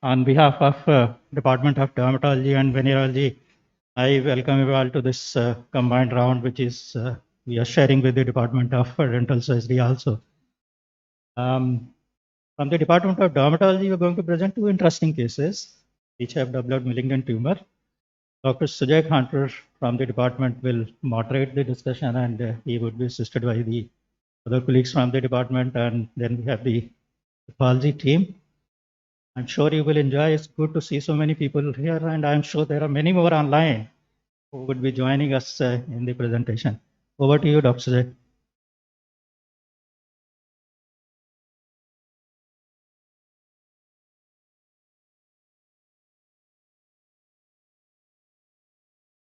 On behalf of Department of Dermatology and Venereology, I welcome you all to this combined round, which is we are sharing with the Department of Dental Surgery also. From the Department of Dermatology, we're going to present two interesting cases, which have developed malignant tumor. Dr. Sujay Khanpur from the department will moderate the discussion, and he would be assisted by the other colleagues from the department, and then we have the pathology team. I'm sure you will enjoy. It's good to see so many people here, and I'm sure there are many more online who would be joining us in the presentation. Over to you, Dr. Sujay.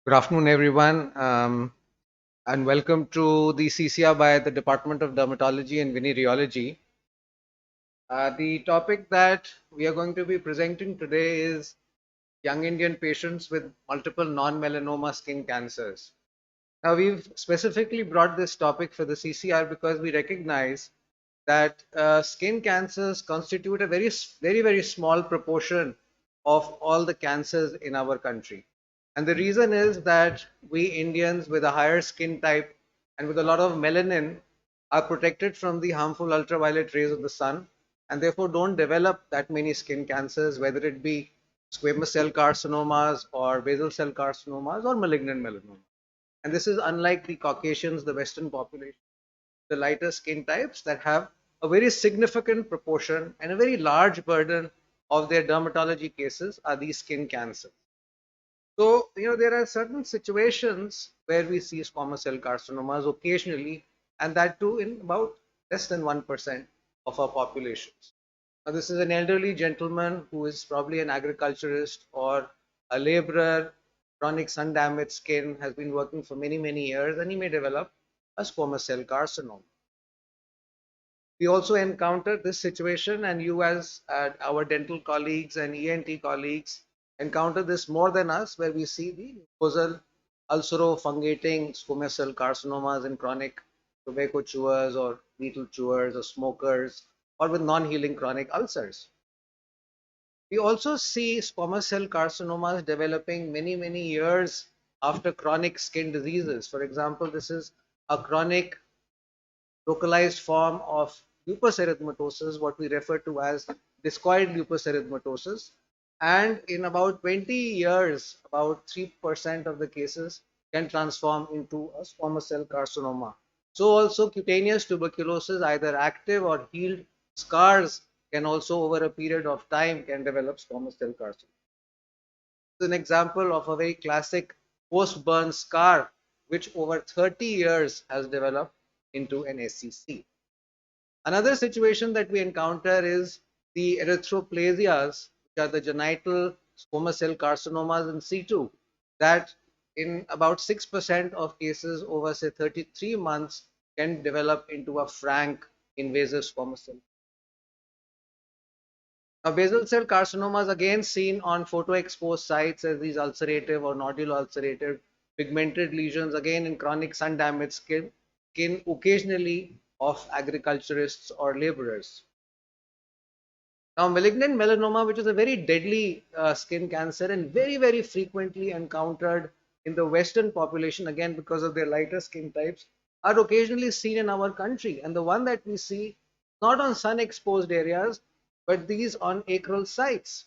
Good afternoon, everyone, and welcome to the CCR by the Department of Dermatology and Venereology. The topic that we are going to be presenting today is young Indian patients with multiple non-melanoma skin cancers. Now, we've specifically brought this topic for the CCR because we recognize that skin cancers constitute a very small proportion of all the cancers in our country. And the reason is that we Indians with a higher skin type and with a lot of melanin are protected from the harmful ultraviolet rays of the sun and therefore don't develop that many skin cancers, whether it be squamous cell carcinomas or basal cell carcinomas or malignant melanoma. And this is unlike the Caucasians, the Western population, the lighter skin types that have a very significant proportion and a very large burden of their dermatology cases are these skin cancers. So, there are certain situations where we see squamous cell carcinomas occasionally, and that too in about less than 1% of our populations. Now, this is an elderly gentleman who is probably an agriculturist or a laborer, chronic sun damaged skin, has been working for many years, and he may develop a squamous cell carcinoma. We also encounter this situation, and you as our dental colleagues and ENT colleagues encounter this more than us, where we see the mucosal ulcerofungating squamous cell carcinomas in chronic tobacco chewers or betel chewers or smokers or with non-healing chronic ulcers. We also see squamous cell carcinomas developing many years after chronic skin diseases. For example, this is a chronic localized form of lupus erythematosus, what we refer to as discoid lupus erythematosus. And in about 20 years, about 3% of the cases can transform into a squamous cell carcinoma. So also cutaneous tuberculosis, either active or healed scars, can also over a period of time can develop squamous cell carcinoma. This is an example of a very classic post-burn scar, which over 30 years has developed into an SCC. Another situation that we encounter is the erythroplasias, which are the genital squamous cell carcinomas in situ, that in about 6% of cases over say 33 months can develop into a frank invasive squamous cell. Now, basal cell carcinomas again seen on photoexposed sites as these ulcerative or nodular ulcerative pigmented lesions, again in chronic sun damaged skin occasionally of agriculturists or laborers. Now, malignant melanoma, which is a very deadly skin cancer and very frequently encountered in the Western population, again because of their lighter skin types, are occasionally seen in our country. And the one that we see not on sun exposed areas, but these on acral sites.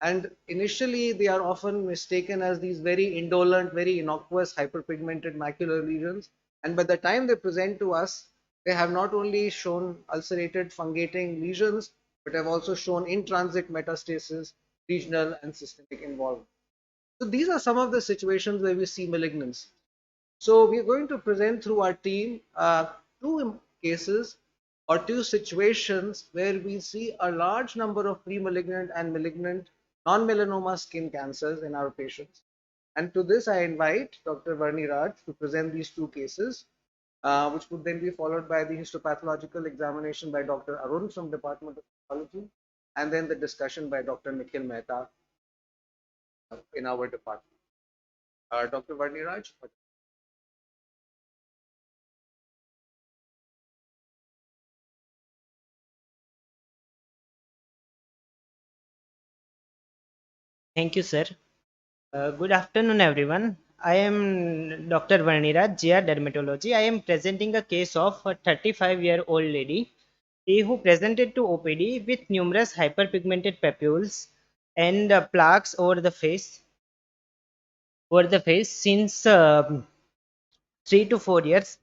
And initially, they are often mistaken as these very indolent, very innocuous hyperpigmented macular lesions. And by the time they present to us, they have not only shown ulcerated fungating lesions, but have also shown in-transit metastasis, regional and systemic involvement. So these are some of the situations where we see malignancy. So we are going to present through our team two cases or two situations where we see a large number of pre-malignant and malignant non-melanoma skin cancers in our patients. And to this, I invite Dr. Varni Raj to present these two cases, which would then be followed by the histopathological examination by Dr. Arun from Department of Pathology, and then the discussion by Dr. Nikhil Mehta in our department. Dr. Varni Raj. Thank you, sir. Good afternoon, everyone. I am Dr. Varniraj, GR Dermatology. I am presenting a case of a 35-year-old lady who presented to OPD with numerous hyperpigmented papules and plaques over the face since 3 to 4 years.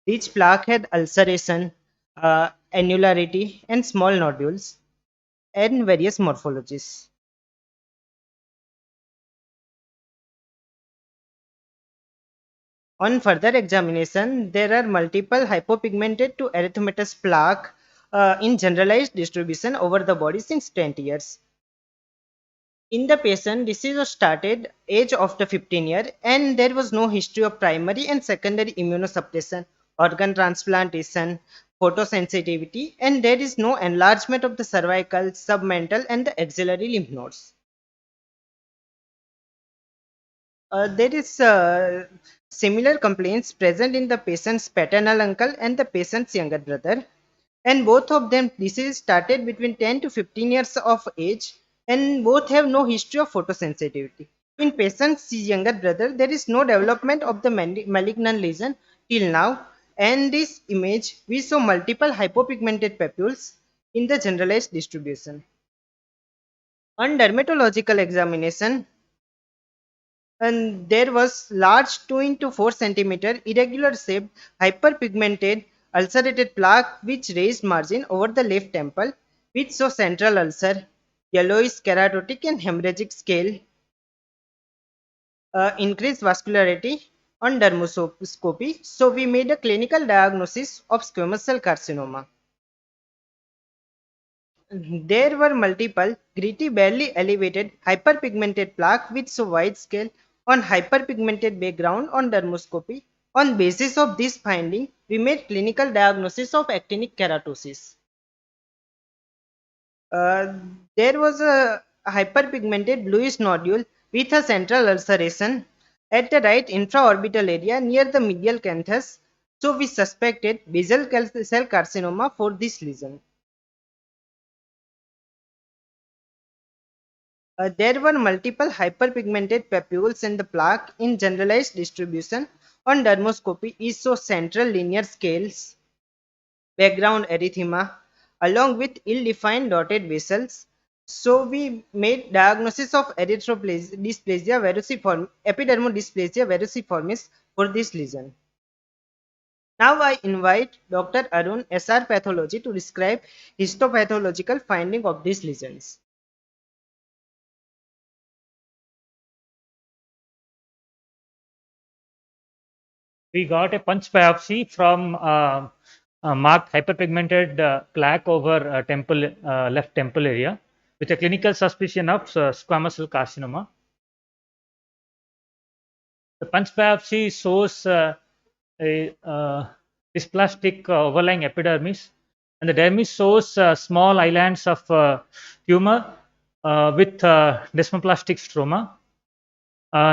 Each plaque had ulceration, annularity, and small nodules and various morphologies. On further examination, there are multiple hypopigmented to erythematous plaque in generalized distribution over the body since 20 years. In the patient, disease was started age of the 15 year and there was no history of primary and secondary immunosuppression, organ transplantation, photosensitivity, and there is no enlargement of the cervical, submental, and the axillary lymph nodes. There is similar complaints present in the patient's paternal uncle and the patient's younger brother, and both of them disease started between 10 to 15 years of age, and both have no history of photosensitivity. In patient's younger brother, there is no development of the malignant lesion till now, and this image we saw multiple hypopigmented papules in the generalized distribution. On dermatological examination, and there was large 2 into 4 centimeter irregular shaped hyperpigmented ulcerated plaque which raised margin over the left temple which saw central ulcer, yellowish keratotic and hemorrhagic scale, increased vascularity on dermoscopy. So we made a clinical diagnosis of squamous cell carcinoma. There were multiple gritty, barely elevated hyperpigmented plaque with so wide scale on hyperpigmented background on dermoscopy. On basis of this finding, we made clinical diagnosis of actinic keratosis. Uh, there was a hyperpigmented bluish nodule with a central ulceration at the right infraorbital area near the medial canthus. So we suspected basal cell carcinoma for this lesion. There were multiple hyperpigmented papules in the plaque in generalized distribution on dermoscopy is so central linear scales, background erythema, along with ill-defined dotted vessels. So we made diagnosis of dysplasia epidermal dysplasia verruciformis for this lesion. Now I invite Dr. Arun SR Pathology to describe histopathological finding of these lesions. We got a punch biopsy from marked hyperpigmented plaque over left temple area with a clinical suspicion of squamous cell carcinoma. The punch biopsy shows a dysplastic overlying epidermis, and the dermis shows small islands of tumor with desmoplastic stroma.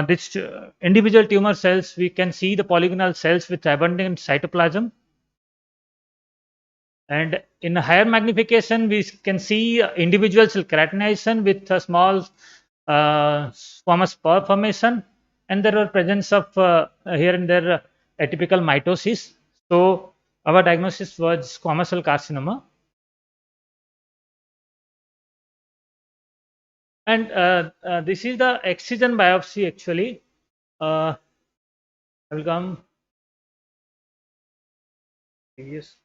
This individual tumor cells, we can see the polygonal cells with abundant cytoplasm. And in a higher magnification, we can see individual cell keratinization with a small squamous spur formation, and there are presence of here and there atypical mitosis. So our diagnosis was squamous cell carcinoma. And this is the excision biopsy actually. I will come. Yes.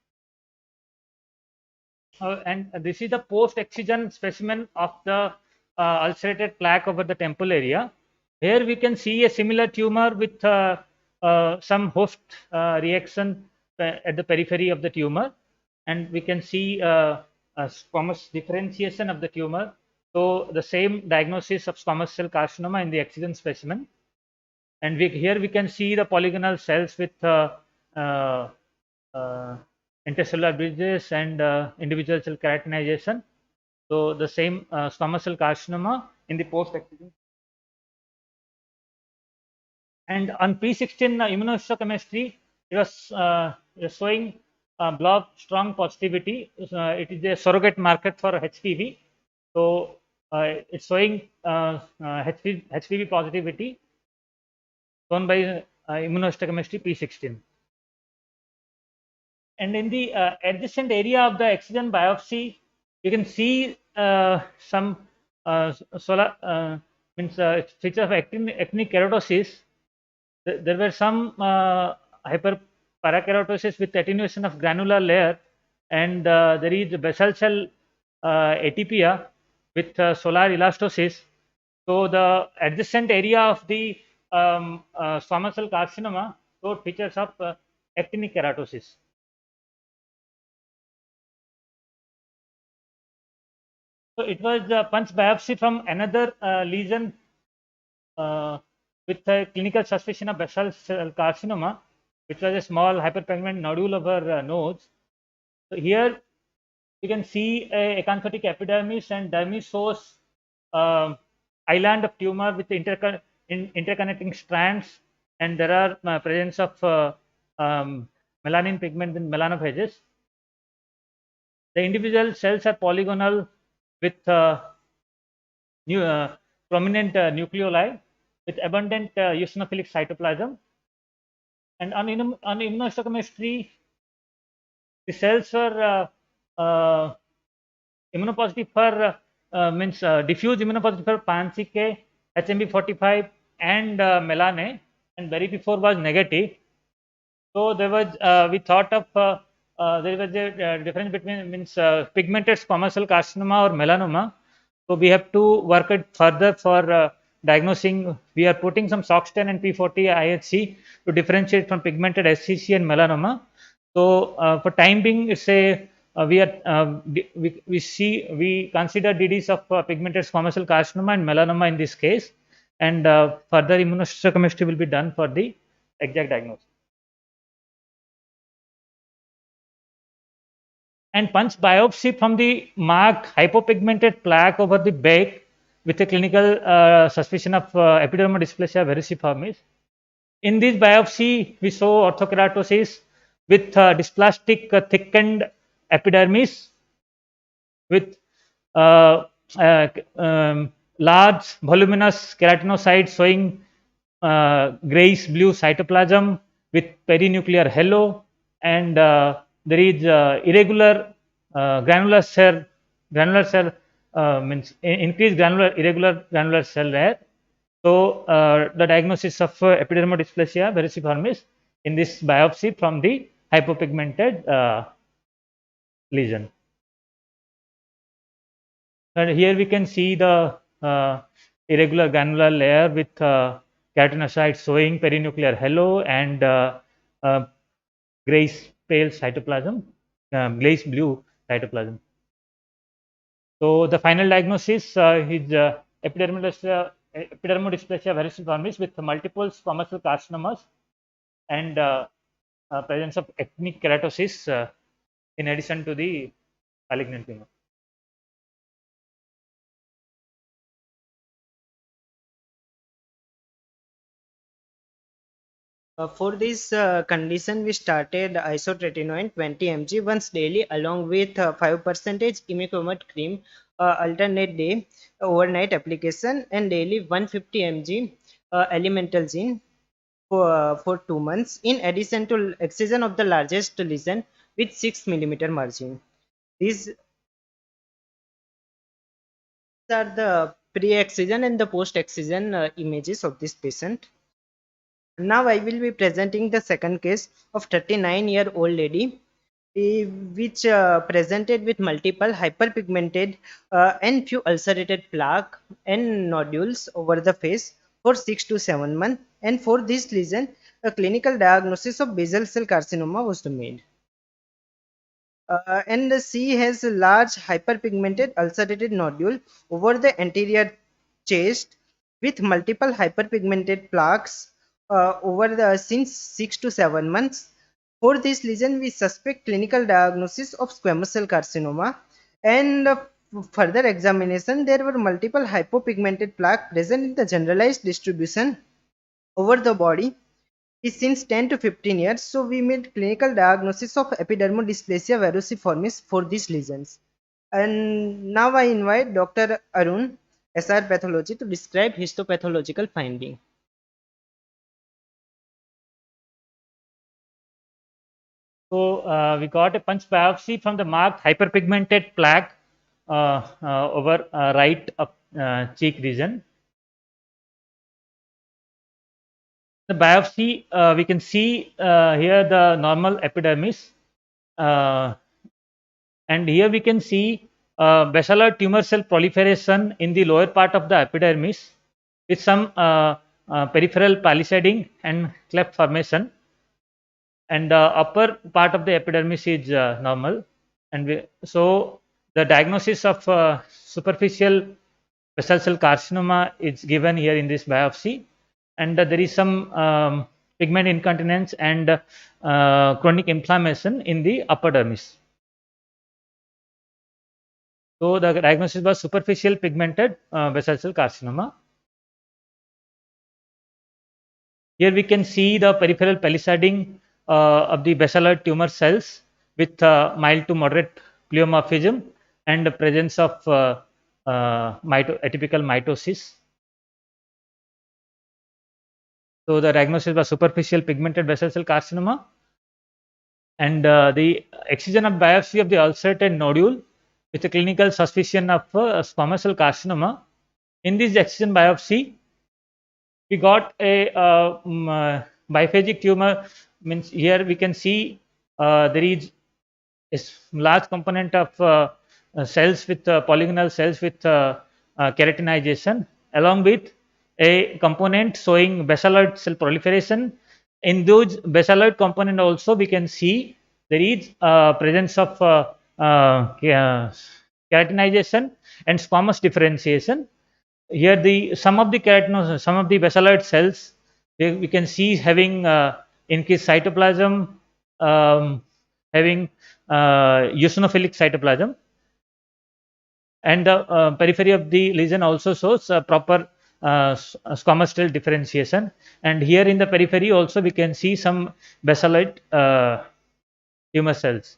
And this is the post-excision specimen of the ulcerated plaque over the temple area. Here we can see a similar tumor with some host reaction at the periphery of the tumor, and we can see a squamous differentiation of the tumor. So the same diagnosis of squamous cell carcinoma in the excision specimen, and here we can see the polygonal cells with uh, intercellular bridges and individual cell keratinization. So the same squamous cell carcinoma in the post-excision. And on P16 immunohistochemistry, it was showing blob strong positivity. It is a surrogate marker for HPV. So it's showing HPV positivity shown by immunohistochemistry P16. And in the adjacent area of the excision biopsy, you can see some solar means feature of actinic keratosis. There were some hyperparakeratosis with attenuation of granular layer, and there is basal cell atypia with solar elastosis. So the adjacent area of the squamous cell carcinoma showed features of actinic keratosis. So it was a punch biopsy from another lesion with a clinical suspicion of basal cell carcinoma, which was a small hyperpigment nodule over nodes. So here you can see a acanthotic epidermis, and dermis shows island of tumor with interconnecting strands, and there are presence of melanin pigment in melanophages. The individual cells are polygonal with prominent nucleoli with abundant eosinophilic cytoplasm. And on immunohistochemistry, the cells were immunopositive for means diffuse immunopositive for PAN-CK, HMB45, and melane, and very before was negative. So there was we thought of there was a difference between means pigmented squamous cell carcinoma or melanoma. So we have to work it further for diagnosing. We are putting some SOX10 and P40 IHC to differentiate from pigmented SCC and melanoma. So for time being, it's a we consider DDs of pigmented squamous cell carcinoma and melanoma in this case, and further immunohistochemistry will be done for the exact diagnosis. And punch biopsy from the marked hypopigmented plaque over the back with a clinical suspicion of epidermal dysplasia verruciformis. In this biopsy, we saw orthokeratosis with dysplastic thickened epidermis with large voluminous keratinocytes showing grayish blue cytoplasm with perinuclear halo, and there is irregular granular cell means increased irregular granular cell layer. So the diagnosis of epidermal dysplasia verruciformis in this biopsy from the hypopigmented lesion. And here we can see the irregular granular layer with keratinocytes showing perinuclear halo and grayish pale cytoplasm, grayish blue cytoplasm. So the final diagnosis is epidermal dysplasia verruciformis with multiple squamous cell carcinomas and presence of actinic keratosis in addition to the malignant tumor. For this condition, we started isotretinoin 20 mg once daily along with 5% imiquimod cream alternate day overnight application, and daily 150 mg elemental zinc for 2 months, in addition to excision of the largest lesion with 6 mm margin. These are the pre-excision and the post-excision images of this patient. Now I will be presenting the second case of 39-year-old lady which presented with multiple hyperpigmented and few ulcerated plaque and nodules over the face for 6 to 7 months, and for this lesion a clinical diagnosis of basal cell carcinoma was made. And she has a large hyperpigmented ulcerated nodule over the anterior chest with multiple hyperpigmented plaques over the since 6 to 7 months. For this lesion, we suspect clinical diagnosis of squamous cell carcinoma, and further examination there were multiple hypopigmented plaque present in the generalized distribution over the body is since 10 to 15 years. So we made clinical diagnosis of epidermal dysplasia verruciformis for these lesions. And now I invite Dr. Arun SR pathology to describe histopathological finding. So we got a punch biopsy from the marked hyperpigmented plaque over right cheek region. The biopsy, we can see here the normal epidermis, and here we can see basilar tumor cell proliferation in the lower part of the epidermis with some peripheral palisading and cleft formation, and the upper part of the epidermis is normal. And so the diagnosis of superficial basal cell carcinoma is given here in this biopsy, and there is some pigment incontinence and chronic inflammation in the upper dermis. So the diagnosis was superficial pigmented basal cell carcinoma. Here we can see the peripheral palisading of the basilar tumor cells with mild to moderate pleomorphism and the presence of atypical mitosis. So the diagnosis was superficial pigmented basal cell carcinoma, and the excision of biopsy of the ulcerated nodule with a clinical suspicion of squamous cell carcinoma. In this excision biopsy, we got a biphagic tumor. Means here we can see there is a large component of cells with polygonal cells with keratinization, along with a component showing basaloid cell proliferation. In those basaloid component also we can see there is presence of keratinization and squamous differentiation. Here the some of the basaloid cells we can see having increased cytoplasm, having eosinophilic cytoplasm, and the periphery of the lesion also shows proper squamous cell differentiation, and here in the periphery also we can see some basaloid tumor cells.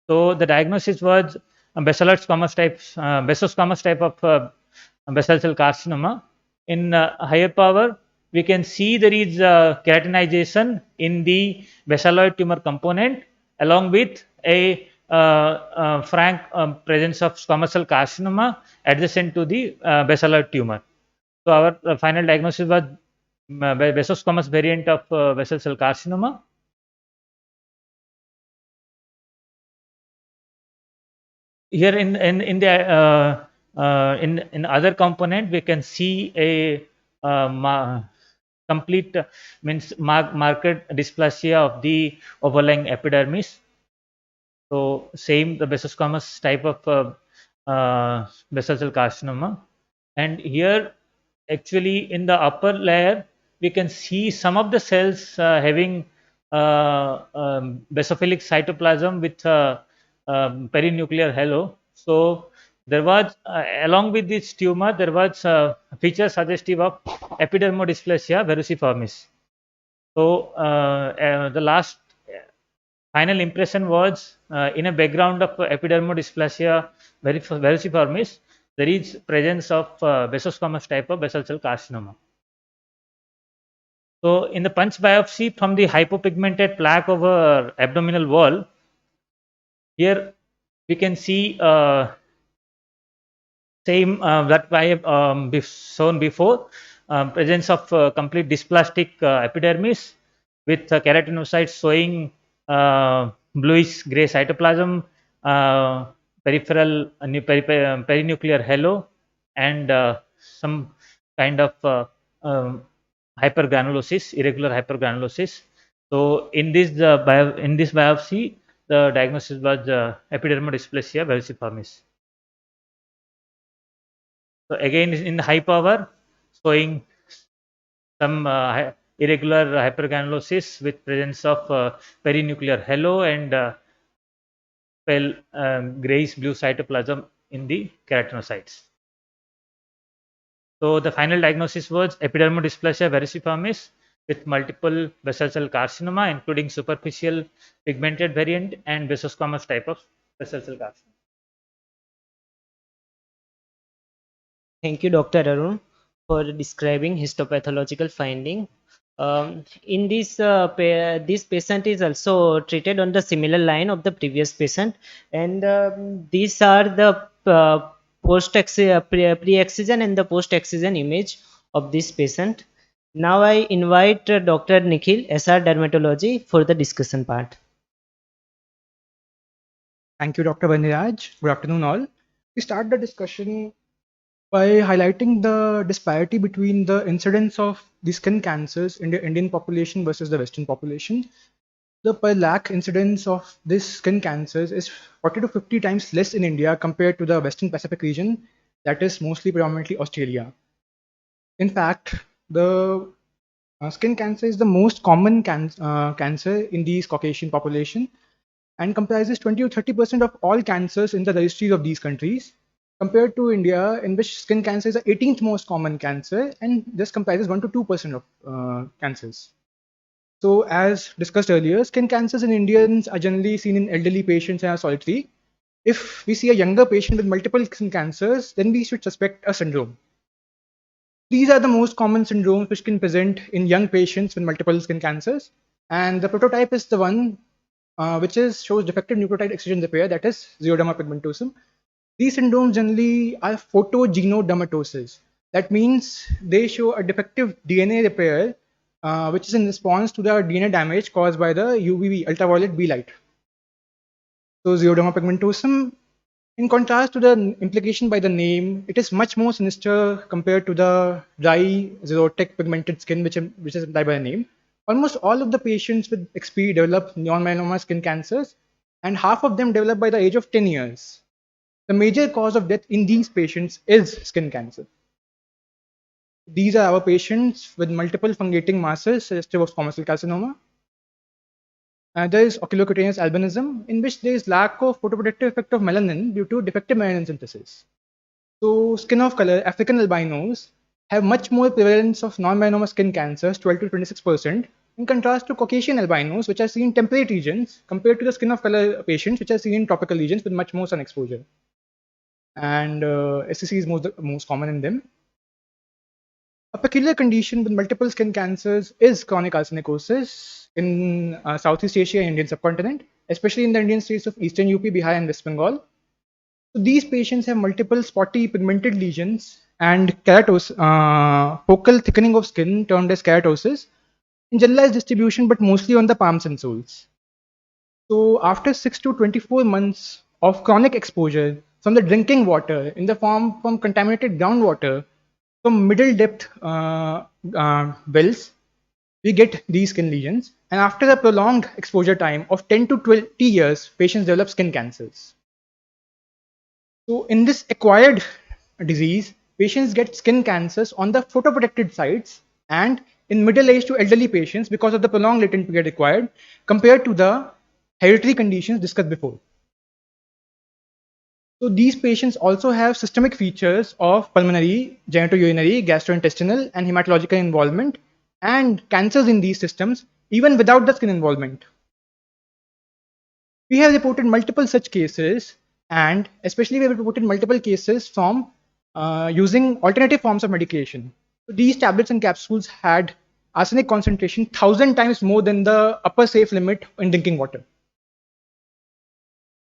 So the diagnosis was basaloid squamous type, basosquamous type of basal cell carcinoma. In higher power, we can see there is keratinization in the basaloid tumor component, along with a frank presence of squamous cell carcinoma adjacent to the basaloid tumor. So our final diagnosis was basosquamous variant of basal cell carcinoma. Here in the in other component we can see a complete means marked dysplasia of the overlying epidermis. So same the basosquamous type of basal cell carcinoma, and here actually in the upper layer we can see some of the cells having basophilic cytoplasm with perinuclear halo. So there was along with this tumor there was feature suggestive of epidermodysplasia verruciformis. So the last final impression was in a background of epidermodysplasia verruciformis there is presence of basosquamous type of basal cell carcinoma. So in the punch biopsy from the hypopigmented plaque over abdominal wall, here we can see same that I have shown before, presence of complete dysplastic epidermis with keratinocytes showing bluish gray cytoplasm, peripheral perinuclear halo, and some kind of hypergranulosis, irregular hypergranulosis. So in this biopsy, the diagnosis was epidermodysplasia verruciformis. So again in the high power, showing some irregular hypergranulosis with presence of perinuclear halo and pale grayish blue cytoplasm in the keratinocytes. So the final diagnosis was epidermodysplasia verruciformis with multiple basal cell carcinoma, including superficial pigmented variant and basosquamous type of basal cell carcinoma. Thank you, Dr. Arun, for describing histopathological finding. In this patient is also treated on the similar line of the previous patient, and these are the pre-excision and the post-excision image of this patient. Now I invite Dr. Nikhil, SR Dermatology, for the discussion part. Thank you, Dr. Vaniraj. Good afternoon, all. We start the discussion by highlighting the disparity between the incidence of the skin cancers in the Indian population versus the Western population. The per lakh incidence of this skin cancers is 40 to 50 times less in India compared to the Western Pacific region, that is mostly predominantly Australia. In fact, the skin cancer is the most common cancer in these Caucasian population and comprises 20 to 30% of all cancers in the registries of these countries, compared to India, in which skin cancer is the 18th most common cancer and this comprises 1 to 2% of cancers. So, as discussed earlier, skin cancers in Indians are generally seen in elderly patients and are solitary. If we see a younger patient with multiple skin cancers, then we should suspect a syndrome. These are the most common syndromes which can present in young patients with multiple skin cancers. And the prototype is the one which shows defective nucleotide excision repair, that is xeroderma pigmentosum. These syndromes generally are photogenodermatosis. That means they show a defective DNA repair, which is in response to the DNA damage caused by the UVB, ultraviolet B light. So xeroderma pigmentosum, in contrast to the implication by the name, it is much more sinister compared to the dry xerotic pigmented skin, which is implied by the name. Almost all of the patients with XP develop non-melanoma skin cancers, and half of them develop by the age of 10 years. The major cause of death in these patients is skin cancer. These are our patients with multiple fungating masses suggestive of squamous cell carcinoma. There is oculocutaneous albinism, in which there is lack of photoprotective effect of melanin due to defective melanin synthesis. So skin of color African albinos have much more prevalence of non-melanoma skin cancers, 12 to 26%, in contrast to Caucasian albinos, which are seen in temperate regions, compared to the skin of color patients, which are seen in tropical regions with much more sun exposure. And SCC is most common in them. A peculiar condition with multiple skin cancers is chronic arsenicosis in Southeast Asia and Indian subcontinent, especially in the Indian states of Eastern UP, Bihar, and West Bengal. So these patients have multiple spotty pigmented lesions and focal thickening of skin termed as keratosis in generalized distribution, but mostly on the palms and soles. So after 6 to 24 months of chronic exposure from the drinking water in the form from contaminated groundwater from middle depth wells, we get these skin lesions. And after a prolonged exposure time of 10 to 20 years, patients develop skin cancers. So in this acquired disease, patients get skin cancers on the photoprotected sites and in middle-aged to elderly patients because of the prolonged latent period required compared to the hereditary conditions discussed before. So these patients also have systemic features of pulmonary, genitourinary, gastrointestinal, and hematological involvement and cancers in these systems even without the skin involvement. We have reported multiple such cases, and especially we have reported multiple cases from using alternative forms of medication. So these tablets and capsules had arsenic concentration 1,000 times more than the upper safe limit in drinking water.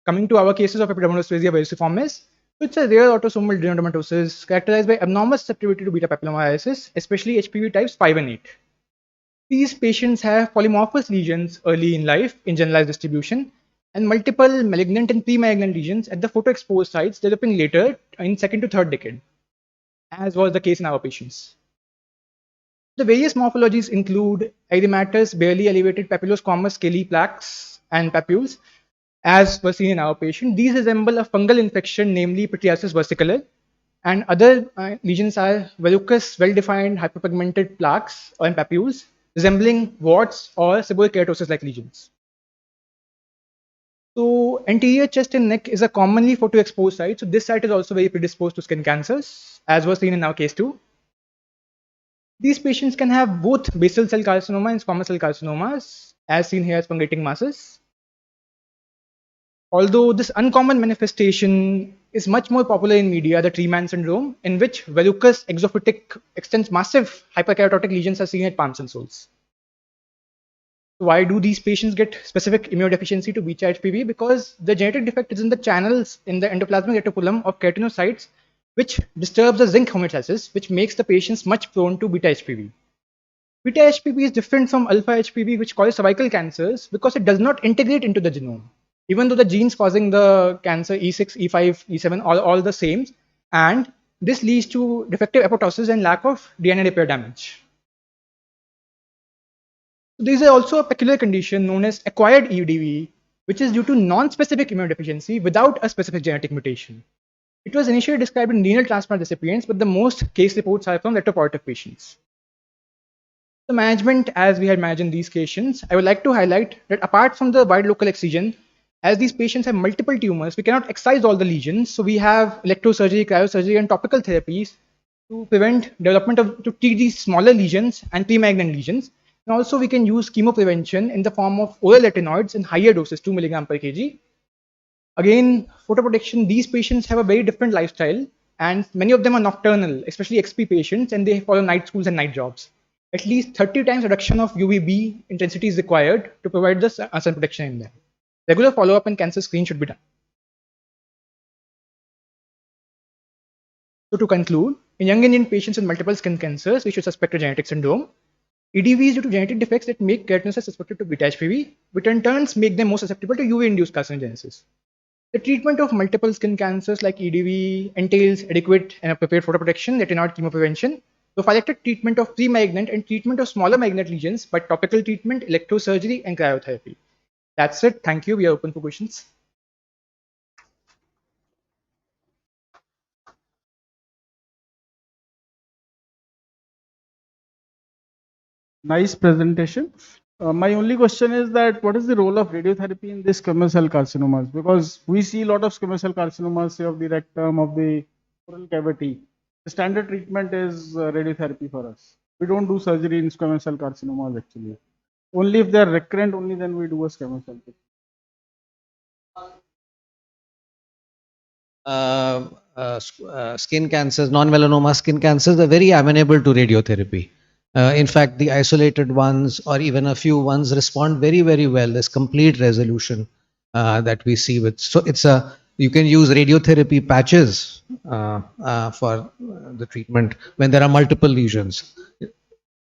Coming to our cases of epidermal dysplasia verruciformis, it's a rare autosomal dermatosis characterized by abnormal susceptibility to beta papillomaviruses, especially HPV types 5 and 8. These patients have polymorphous lesions early in life in generalized distribution and multiple malignant and pre-malignant lesions at the photoexposed sites developing later in second to third decade, as was the case in our patients. The various morphologies include erythematous, barely elevated papillosquamous scaly plaques and papules, as was seen in our patient. These resemble a fungal infection, namely Pityriasis versicolor, and other lesions are verrucous, well-defined hyperpigmented plaques and papules, resembling warts or seborrheic keratosis-like lesions. So anterior chest and neck is a commonly photoexposed site, so this site is also very predisposed to skin cancers, as was seen in our case too. These patients can have both basal cell carcinoma and squamous cell carcinomas, as seen here as fungating masses. Although this uncommon manifestation is much more popular in media, the Treeman syndrome, in which verrucous exophytic extends massive hyperkeratotic lesions are seen at palms and soles. Why do these patients get specific immunodeficiency to beta HPV? Because the genetic defect is in the channels in the endoplasmic reticulum of keratinocytes, which disturbs the zinc homeostasis, which makes the patients much prone to beta HPV. Beta HPV is different from alpha HPV, which causes cervical cancers, because it does not integrate into the genome. Even though the genes causing the cancer E6, E5, E7 are all the same, and this leads to defective apoptosis and lack of DNA repair damage. There is also a peculiar condition known as acquired EDV, which is due to non-specific immunodeficiency without a specific genetic mutation. It was initially described in renal transplant recipients, but the most case reports are from retropositive patients. The management, as we had managed in these patients, I would like to highlight that apart from the wide local excision, as these patients have multiple tumors, we cannot excise all the lesions. So we have electrosurgery, cryosurgery, and topical therapies to prevent development of, to treat these smaller lesions and pre-malignant lesions. And also we can use chemoprevention in the form of oral retinoids in higher doses, 2 mg per kg. Again, photoprotection, these patients have a very different lifestyle, and many of them are nocturnal, especially XP patients, and they follow night schools and night jobs. At least 30 times reduction of UVB intensity is required to provide the sun protection in them. Regular follow-up and cancer screen should be done. So to conclude, in young Indian patients with multiple skin cancers, we should suspect a genetic syndrome. EDV is due to genetic defects that make keratinocytes susceptible to beta HPV, which in turn make them more susceptible to UV-induced carcinogenesis. The treatment of multiple skin cancers like EDV entails adequate and appropriate photoprotection, retinoid chemoprevention, prophylactic treatment of pre-malignant and treatment of smaller malignant lesions by topical treatment, electrosurgery, and cryotherapy. That's it. Thank you. We are open for questions. Nice presentation. My only question is that what is the role of radiotherapy in this squamous cell carcinomas? Because we see a lot of squamous cell carcinomas, say of the rectum, of the oral cavity. The standard treatment is radiotherapy for us. We don't do surgery in squamous cell carcinomas actually. Only if they are recurrent, only then we do a squamous cell. Skin cancers, non-melanoma skin cancers are very amenable to radiotherapy. In fact, the isolated ones or even a few ones respond very, very well. There's complete resolution that we see with. So it's a, you can use radiotherapy patches for the treatment when there are multiple lesions.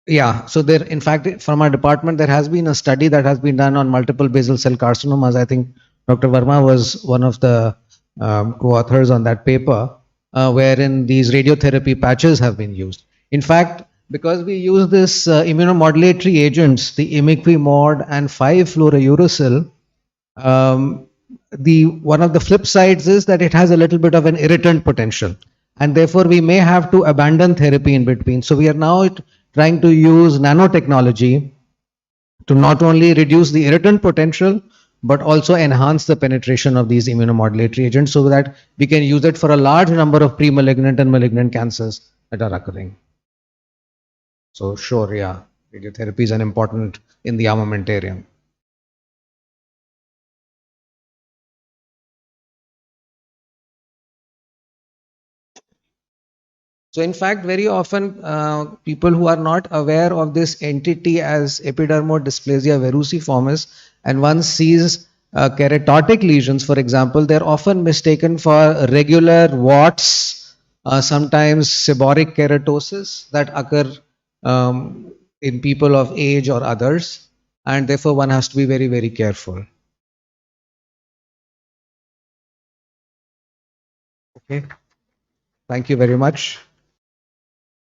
Yeah, so there, in fact, from our department, there has been a study that has been done on multiple basal cell carcinomas. I think Dr. Verma was one of the co-authors on that paper, wherein these radiotherapy patches have been used. In fact, because we use this immunomodulatory agents, the imiquimod and 5-fluorouracil, one of the flip sides is that it has a little bit of an irritant potential, and therefore we may have to abandon therapy in between. So we are now trying to use nanotechnology to not only reduce the irritant potential, but also enhance the penetration of these immunomodulatory agents so that we can use it for a large number of pre-malignant and malignant cancers that are occurring. So sure, yeah, radiotherapy is an important in the armamentarium. So in fact, very often people who are not aware of this entity as epidermal dysplasia verruciformis, and one sees keratotic lesions, for example, they're often mistaken for regular warts, sometimes seborrheic keratosis that occur in people of age or others, and therefore one has to be very, very careful. Okay, thank you very much.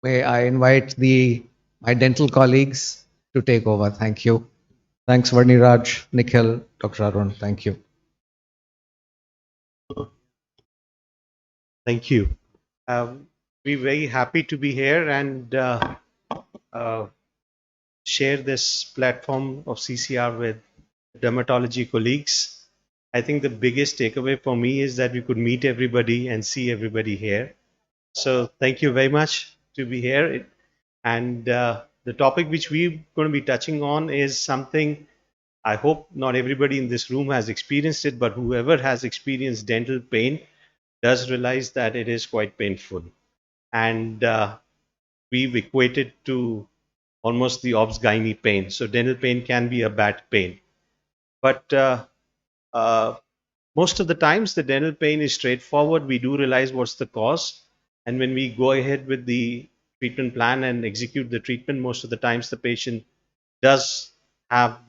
May I invite my dental colleagues to take over. Thank you. Thanks, Varniraj, Nikhil, Dr. Arun. Thank you. Thank you. We're very happy to be here and share this platform of CCR with dermatology colleagues. I think the biggest takeaway for me is that we could meet everybody and see everybody here. So thank you very much to be here. And the topic which we're going to be touching on is something I hope not everybody in this room has experienced it, but whoever has experienced dental pain does realize that it is quite painful. And we've equated to almost the obs-gynae pain. So dental pain can be a bad pain. But uh, most of the times the dental pain is straightforward. We do realize what's the cause. And when we go ahead with the treatment plan and execute the treatment, most of the times the patient does have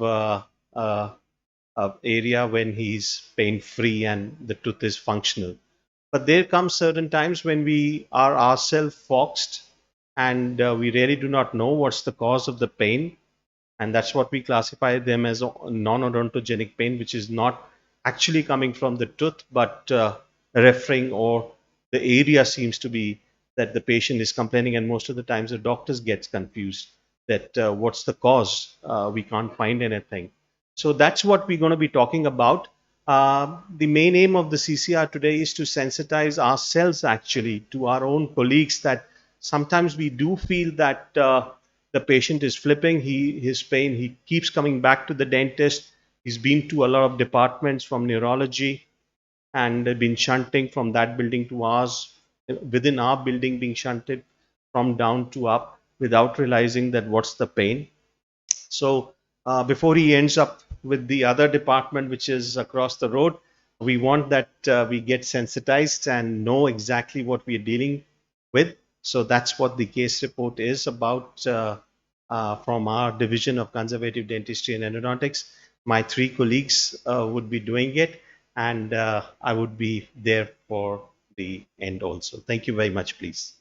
area when he's pain free and the tooth is functional. But there come certain times when we are ourselves foxed and we really do not know what's the cause of the pain. And that's what we classify them as a non-odontogenic pain, which is not actually coming from the tooth, but referring, or the area seems to be that the patient is complaining. And most of the times the doctors gets confused that what's the cause? We can't find anything. So that's what we're going to be talking about. The main aim of the CCR today is to sensitize ourselves actually to our own colleagues, that sometimes we do feel that the patient is flipping, his pain, he keeps coming back to the dentist. He's been to a lot of departments from neurology and been shunting from that building to ours, within our building being shunted from down to up without realizing that what's the pain. So before he ends up with the other department, which is across the road, we want that we get sensitized and know exactly what we are dealing with. So that's what the case report is about from our division of conservative dentistry and endodontics. My three colleagues would be doing it, and I would be there for the end also. Thank you very much, please.